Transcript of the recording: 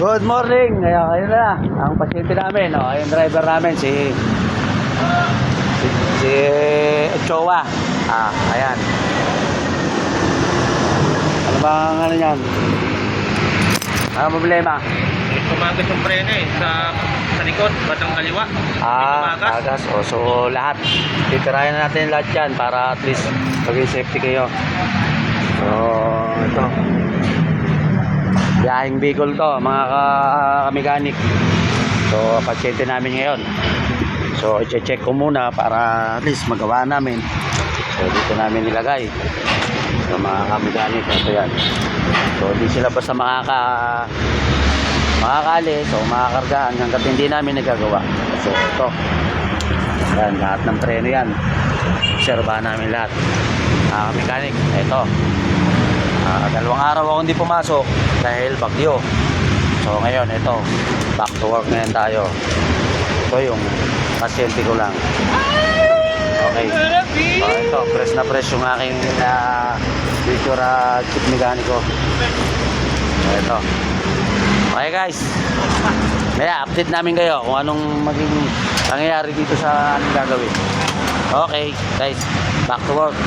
Good morning. Ayun na. Ang pasyente namin, oh, yung driver namin si Ochoa. Ayan. Ano bang ano niyan? Ano problema? Tumagas yung preno sa likod, batang kaliwa. Tagas. Oh, so lahat. Titirayan na natin lahat yan para at least maging safety kayo. So, ito. Biyaheng Bicol to, mga kamekanik. So, pasyente namin ngayon. So, i-check ko muna para at least magawa namin. So, dito namin nilagay. So, mga kamekanik, ito yan. So, di sila basta makakali. So, makakargaan hanggat hindi namin nagagawa. So, ito. Yan, lahat ng preno yan. Obserbahan namin lahat. Mga kamekanik, ito. 2 araw ako hindi pumasok dahil bagyo. So ngayon ito, back to work na yan tayo. Ito yung pasyente ko lang. Okay. So ito, press na press yung aking picture chip mekaniko. So ito. Okay guys, kaya update namin kayo kung anong maging nangyayari dito sa anong gagawin. Okay guys, back to work.